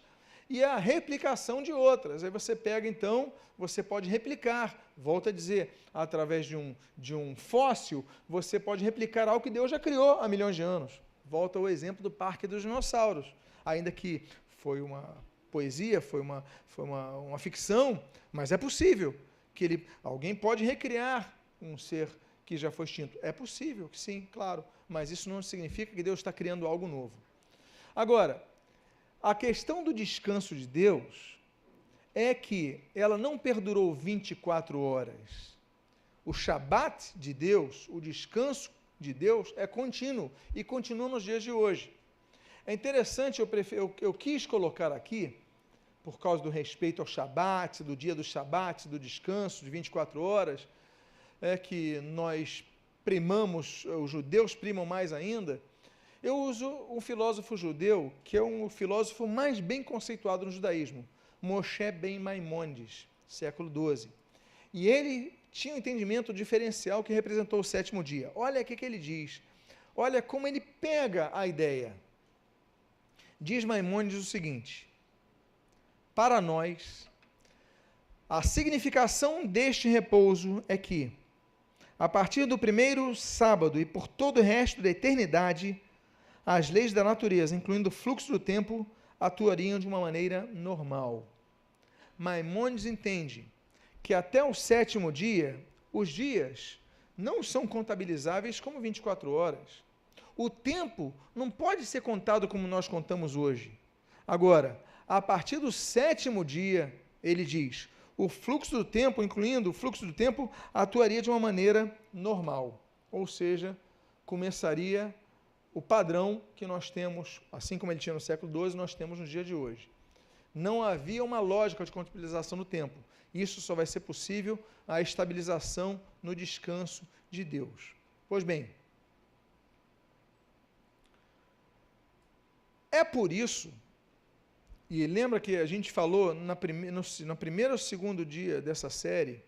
e a replicação de outras. Aí você pega, então, você pode replicar, volto a dizer, através de um fóssil, você pode replicar algo que Deus já criou há milhões de anos. Volta ao exemplo do Parque dos Dinossauros. Ainda que foi uma poesia, foi uma ficção, mas é possível que alguém pode recriar um ser que já foi extinto. É possível que sim, claro, mas isso não significa que Deus está criando algo novo. Agora, a questão do descanso de Deus é que ela não perdurou 24 horas. O Shabat de Deus, o descanso de Deus é contínuo e continua nos dias de hoje. É interessante, eu quis colocar aqui, por causa do respeito ao Shabat, do dia do Shabat, do descanso de 24 horas, que nós primamos, os judeus primam mais ainda. Eu uso um filósofo judeu, que é um filósofo mais bem conceituado no judaísmo, Moshe ben Maimonides, século XII. E ele tinha um entendimento diferencial que representou o sétimo dia. Olha o que ele diz, olha como ele pega a ideia. Diz Maimonides o seguinte: para nós, a significação deste repouso é que, a partir do primeiro sábado e por todo o resto da eternidade, as leis da natureza, incluindo o fluxo do tempo, atuariam de uma maneira normal. Maimonides entende que até o sétimo dia, os dias não são contabilizáveis como 24 horas. O tempo não pode ser contado como nós contamos hoje. Agora, a partir do sétimo dia, ele diz, o fluxo do tempo, incluindo o fluxo do tempo, atuaria de uma maneira normal. Ou seja, começaria o padrão que nós temos, assim como ele tinha no século XII, nós temos no dia de hoje. Não havia uma lógica de contabilização do tempo. Isso só vai ser possível a estabilização no descanso de Deus. Pois bem, é por isso, e lembra que a gente falou no primeiro ou segundo dia dessa série,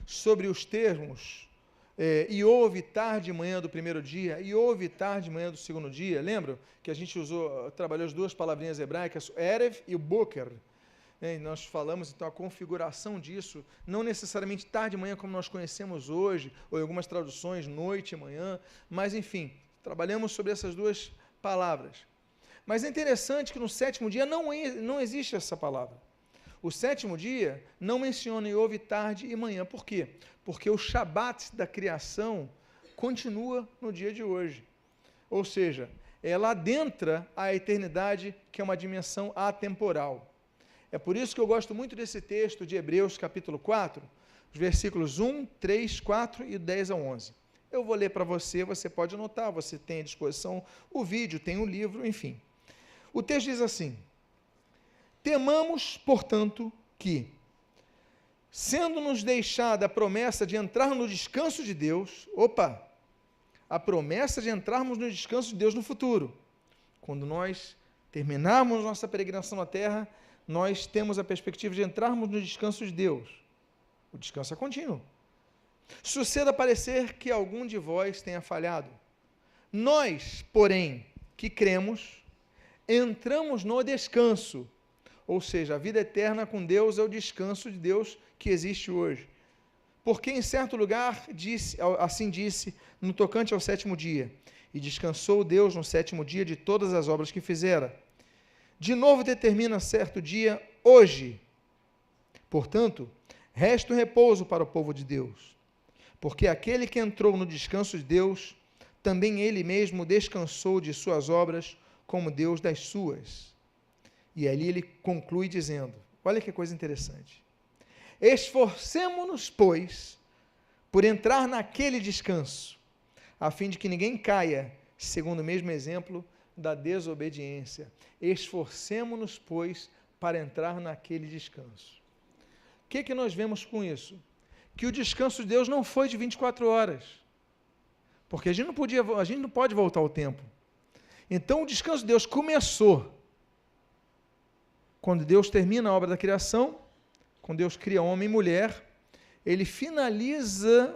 sobre os termos e houve tarde e manhã do primeiro dia, e houve tarde e manhã do segundo dia, lembram que a gente trabalhou as duas palavrinhas hebraicas, Erev e o Boker, Nós falamos, então, a configuração disso, não necessariamente tarde e manhã, como nós conhecemos hoje, ou em algumas traduções, noite e manhã, mas, enfim, trabalhamos sobre essas duas palavras. Mas é interessante que no sétimo dia não existe essa palavra. O sétimo dia não menciona e houve tarde e manhã. Por quê? Porque o Shabat da criação continua no dia de hoje. Ou seja, ela adentra a eternidade, que é uma dimensão atemporal. É por isso que eu gosto muito desse texto de Hebreus, capítulo 4, os versículos 1, 3, 4 e 10 a 11. Eu vou ler para você, você pode anotar, você tem à disposição o vídeo, tem o livro, enfim. O texto diz assim: temamos, portanto, que, sendo-nos deixada a promessa de entrar no descanso de Deus, a promessa de entrarmos no descanso de Deus no futuro, quando nós terminarmos nossa peregrinação na terra, nós temos a perspectiva de entrarmos no descanso de Deus. O descanso é contínuo. Suceda parecer que algum de vós tenha falhado. Nós, porém, que cremos, entramos no descanso. Ou seja, a vida eterna com Deus é o descanso de Deus que existe hoje. Porque em certo lugar, assim disse, no tocante ao sétimo dia, e descansou Deus no sétimo dia de todas as obras que fizera. De novo determina certo dia, hoje. Portanto, resta o repouso para o povo de Deus, porque aquele que entrou no descanso de Deus, também ele mesmo descansou de suas obras, como Deus das suas. E ali ele conclui dizendo, olha que coisa interessante: esforcemo-nos, pois, por entrar naquele descanso, a fim de que ninguém caia, segundo o mesmo exemplo da desobediência. Esforcemo-nos, pois, para entrar naquele descanso. O que nós vemos com isso? Que o descanso de Deus não foi de 24 horas, porque a gente não pode voltar ao tempo. Então o descanso de Deus começou quando Deus termina a obra da criação, quando Deus cria homem e mulher, ele finaliza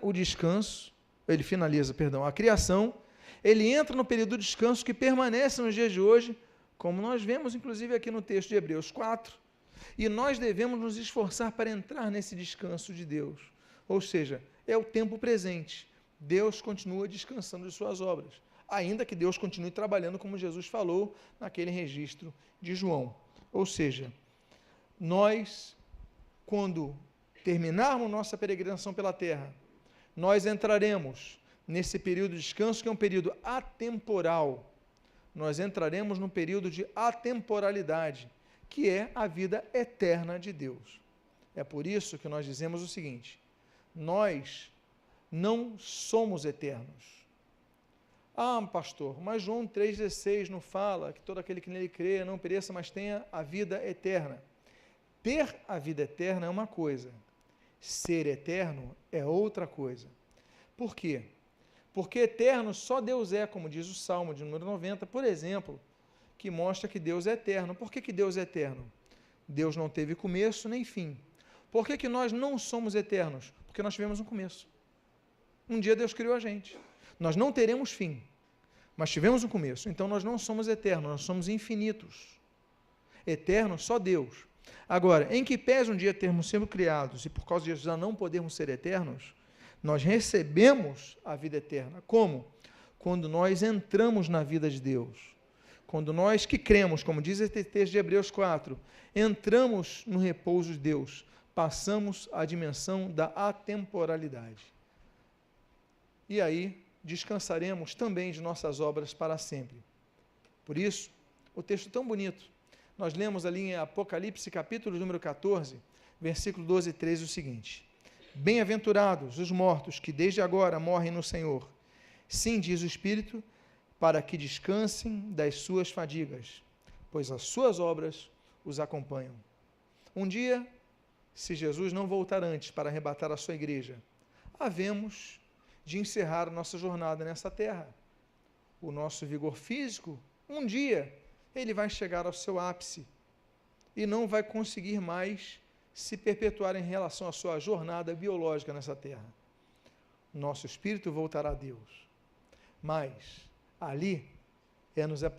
a criação, ele entra no período de descanso que permanece nos dias de hoje, como nós vemos inclusive aqui no texto de Hebreus 4, e nós devemos nos esforçar para entrar nesse descanso de Deus. Ou seja, é o tempo presente. Deus continua descansando de suas obras, ainda que Deus continue trabalhando, como Jesus falou naquele registro de João. Ou seja, nós, quando terminarmos nossa peregrinação pela terra, nós entraremos nesse período de descanso, que é um período atemporal. Nós entraremos num período de atemporalidade, que é a vida eterna de Deus. É por isso que nós dizemos o seguinte: nós não somos eternos. Pastor, mas João 3,16 não fala que todo aquele que nele crê não pereça, mas tenha a vida eterna. Ter a vida eterna é uma coisa, ser eterno é outra coisa. Por quê? Porque eterno só Deus é, como diz o Salmo de número 90, por exemplo, que mostra que Deus é eterno. Por que Deus é eterno? Deus não teve começo nem fim. Por que nós não somos eternos? Porque nós tivemos um começo. Um dia Deus criou a gente. Nós não teremos fim, mas tivemos um começo. Então nós não somos eternos, nós somos infinitos. Eterno só Deus. Agora, em que pese um dia termos sido criados e por causa disso já não podermos ser eternos, nós recebemos a vida eterna. Como? Quando nós entramos na vida de Deus. Quando nós que cremos, como diz esse texto de Hebreus 4, entramos no repouso de Deus, passamos à dimensão da atemporalidade. E aí descansaremos também de nossas obras para sempre. Por isso, o texto tão bonito, nós lemos ali em Apocalipse, capítulo número 14, versículo 12 e 13, o seguinte: bem-aventurados os mortos que desde agora morrem no Senhor. Sim, diz o Espírito, para que descansem das suas fadigas, pois as suas obras os acompanham. Um dia, se Jesus não voltar antes para arrebatar a sua igreja, havemos de encerrar a nossa jornada nessa terra. O nosso vigor físico, um dia, ele vai chegar ao seu ápice e não vai conseguir mais se perpetuar em relação à sua jornada biológica nessa terra. Nosso espírito voltará a Deus. Mas ali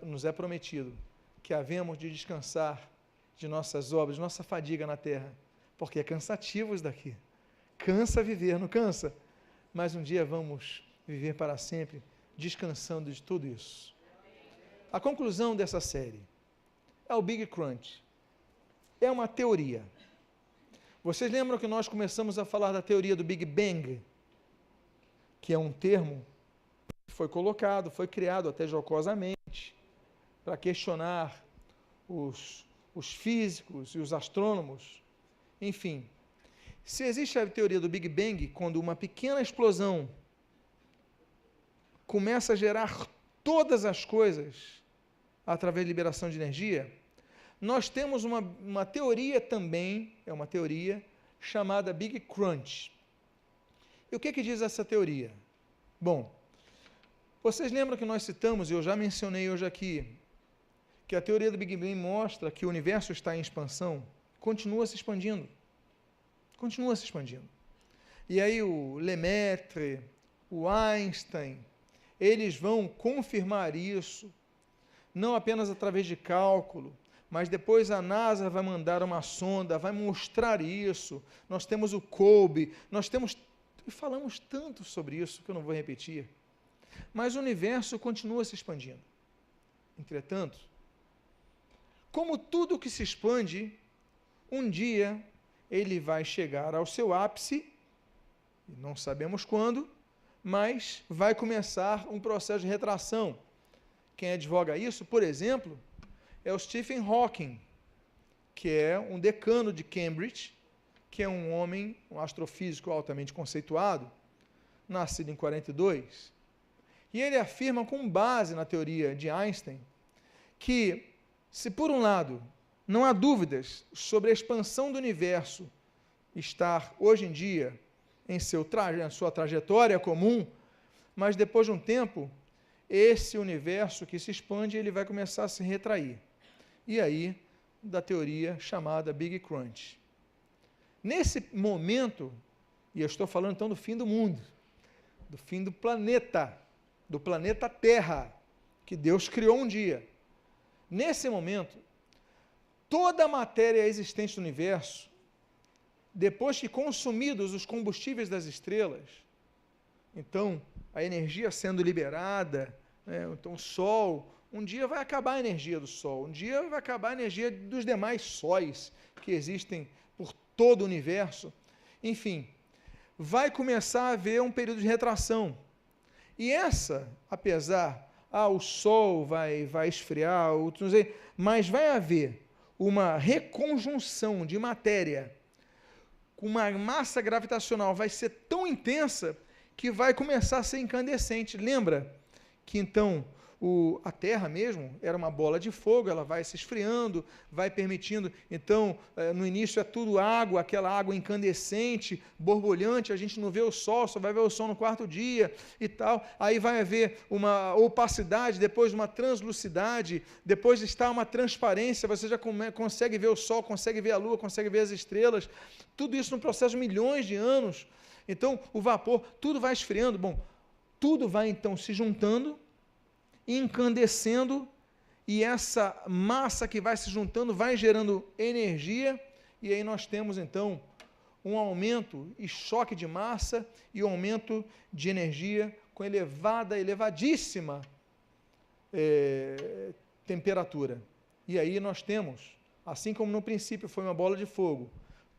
nos é prometido que havemos de descansar de nossas obras, de nossa fadiga na terra, porque é cansativo isso daqui. Cansa viver, não cansa? Mas um dia vamos viver para sempre, descansando de tudo isso. A conclusão dessa série é o Big Crunch. É uma teoria. Vocês lembram que nós começamos a falar da teoria do Big Bang? Que é um termo que foi colocado, foi criado até jocosamente, para questionar os físicos e os astrônomos. Enfim, se existe a teoria do Big Bang, quando uma pequena explosão começa a gerar todas as coisas através de liberação de energia, nós temos uma teoria também, é uma teoria chamada Big Crunch. E o que diz essa teoria? Bom, vocês lembram que nós citamos, e eu já mencionei hoje aqui, que a teoria do Big Bang mostra que o universo está em expansão, continua se expandindo. Continua se expandindo. E aí o Lemaitre, o Einstein, eles vão confirmar isso, não apenas através de cálculo, mas depois a NASA vai mandar uma sonda, vai mostrar isso. Nós temos o COBE, nós temos, e falamos tanto sobre isso que eu não vou repetir, mas o universo continua se expandindo. Entretanto, como tudo que se expande, um dia ele vai chegar ao seu ápice, não sabemos quando, mas vai começar um processo de retração. Quem advoga isso, por exemplo, é o Stephen Hawking, que é um decano de Cambridge, que é um homem, um astrofísico altamente conceituado, nascido em 42, e ele afirma, com base na teoria de Einstein, que, se por um lado não há dúvidas sobre a expansão do universo estar hoje em dia em sua trajetória comum, mas depois de um tempo, esse universo que se expande, ele vai começar a se retrair. E aí, da teoria chamada Big Crunch. Nesse momento, e eu estou falando então do fim do mundo, do fim do planeta Terra, que Deus criou um dia. Nesse momento, toda a matéria existente no universo, depois que consumidos os combustíveis das estrelas, então a energia sendo liberada, então o Sol, um dia vai acabar a energia do Sol, um dia vai acabar a energia dos demais sóis que existem por todo o universo. Enfim, vai começar a haver um período de retração. E essa, apesar, o Sol vai esfriar, não sei, mas vai haver uma reconjunção de matéria com uma massa gravitacional, vai ser tão intensa que vai começar a ser incandescente. Lembra que então a Terra mesmo era uma bola de fogo, ela vai se esfriando, vai permitindo, então, no início é tudo água, aquela água incandescente, borbulhante, a gente não vê o Sol, só vai ver o Sol no quarto dia e tal, aí vai haver uma opacidade, depois uma translucidade, depois está uma transparência, você já consegue ver o Sol, consegue ver a Lua, consegue ver as estrelas, tudo isso num processo de milhões de anos. Então, o vapor, tudo vai esfriando, bom, tudo vai então se juntando, incandescendo, e essa massa que vai se juntando vai gerando energia, e aí nós temos então um aumento e choque de massa e um aumento de energia com elevadíssima temperatura. E aí nós temos, assim como no princípio foi uma bola de fogo,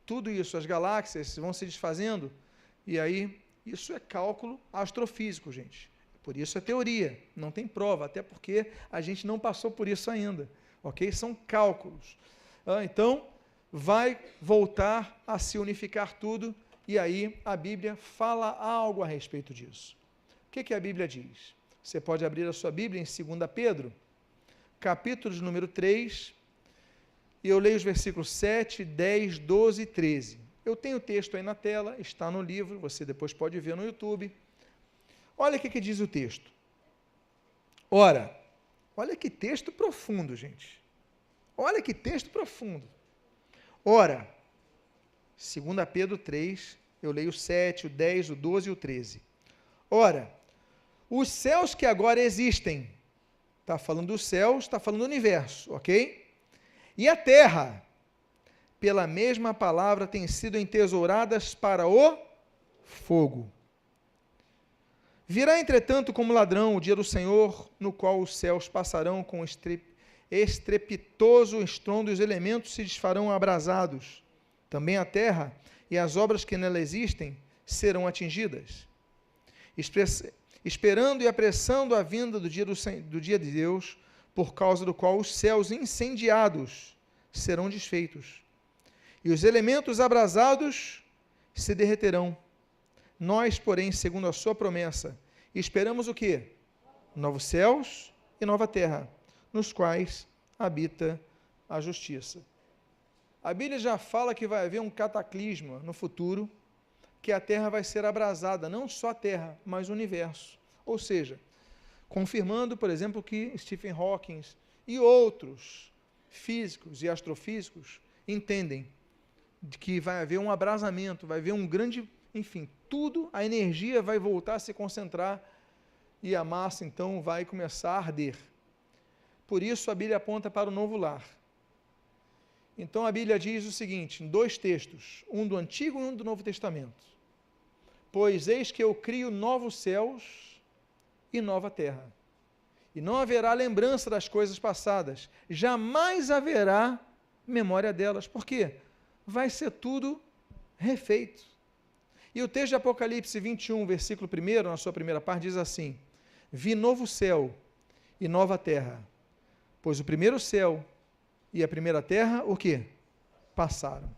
tudo isso, as galáxias vão se desfazendo, e aí isso é cálculo astrofísico, gente. Por isso é teoria, não tem prova, até porque a gente não passou por isso ainda, ok? São cálculos. Então, vai voltar a se unificar tudo, e aí a Bíblia fala algo a respeito disso. O que a Bíblia diz? Você pode abrir a sua Bíblia em 2 Pedro, capítulo de número 3, e eu leio os versículos 7, 10, 12 e 13. Eu tenho o texto aí na tela, está no livro, você depois pode ver no YouTube. Olha o que diz o texto. Ora, olha que texto profundo, gente. Olha que texto profundo. Ora, 2 Pedro 3, eu leio o 7, o 10, o 12 e o 13. Ora, os céus que agora existem, está falando dos céus, está falando do universo, ok? E a terra, pela mesma palavra, têm sido entesouradas para o fogo. Virá, entretanto, como ladrão o dia do Senhor, no qual os céus passarão com estrepitoso estrondo e os elementos se desfarão abrasados. Também a terra e as obras que nela existem serão atingidas. Esperando e apressando a vinda do dia de Deus, por causa do qual os céus incendiados serão desfeitos, e os elementos abrasados se derreterão. Nós, porém, segundo a sua promessa, esperamos o quê? Novos céus e nova terra, nos quais habita a justiça. A Bíblia já fala que vai haver um cataclisma no futuro, que a terra vai ser abrasada, não só a terra, mas o universo. Ou seja, confirmando, por exemplo, que Stephen Hawking e outros físicos e astrofísicos entendem de que vai haver um abrasamento, vai haver um grande, enfim, tudo, a energia vai voltar a se concentrar e a massa, então, vai começar a arder. Por isso, a Bíblia aponta para o novo lar. Então, a Bíblia diz o seguinte, em 2 textos, um do Antigo e um do Novo Testamento. Pois eis que eu crio novos céus e nova terra, e não haverá lembrança das coisas passadas, jamais haverá memória delas. Por quê? Vai ser tudo refeito. E o texto de Apocalipse 21, versículo 1, na sua primeira parte, diz assim: vi novo céu e nova terra, pois o primeiro céu e a primeira terra, o quê? Passaram.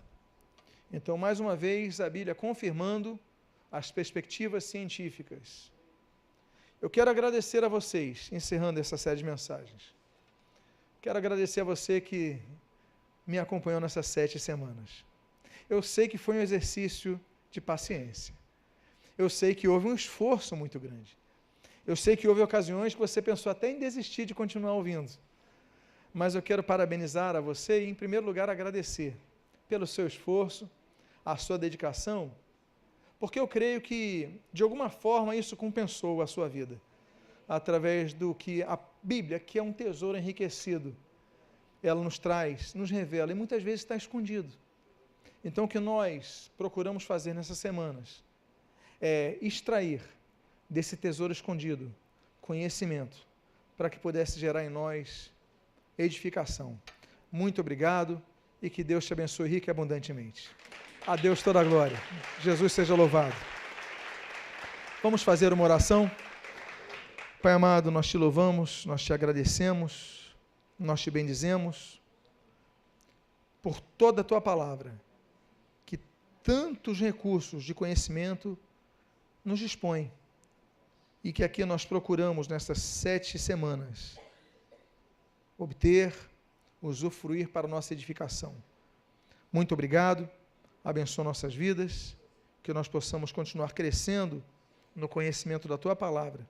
Então, mais uma vez, a Bíblia confirmando as perspectivas científicas. Eu quero agradecer a vocês, encerrando essa série de mensagens. Quero agradecer a você que me acompanhou nessas 7 semanas. Eu sei que foi um exercício de paciência. Eu sei que houve um esforço muito grande. Eu sei que houve ocasiões que você pensou até em desistir de continuar ouvindo. Mas eu quero parabenizar a você e, em primeiro lugar, agradecer pelo seu esforço, a sua dedicação, porque eu creio que, de alguma forma, isso compensou a sua vida, através do que a Bíblia, que é um tesouro enriquecido, ela nos traz, nos revela, e muitas vezes está escondido. Então, o que nós procuramos fazer nessas semanas é extrair desse tesouro escondido conhecimento, para que pudesse gerar em nós edificação. Muito obrigado e que Deus te abençoe rica e abundantemente. A Deus toda a glória. Jesus seja louvado. Vamos fazer uma oração. Pai amado, nós te louvamos, nós te agradecemos, nós te bendizemos por toda a tua palavra, que tantos recursos de conhecimento nos dispõe e que aqui nós procuramos nessas 7 semanas obter, usufruir para a nossa edificação. Muito obrigado, abençoa nossas vidas, que nós possamos continuar crescendo no conhecimento da tua palavra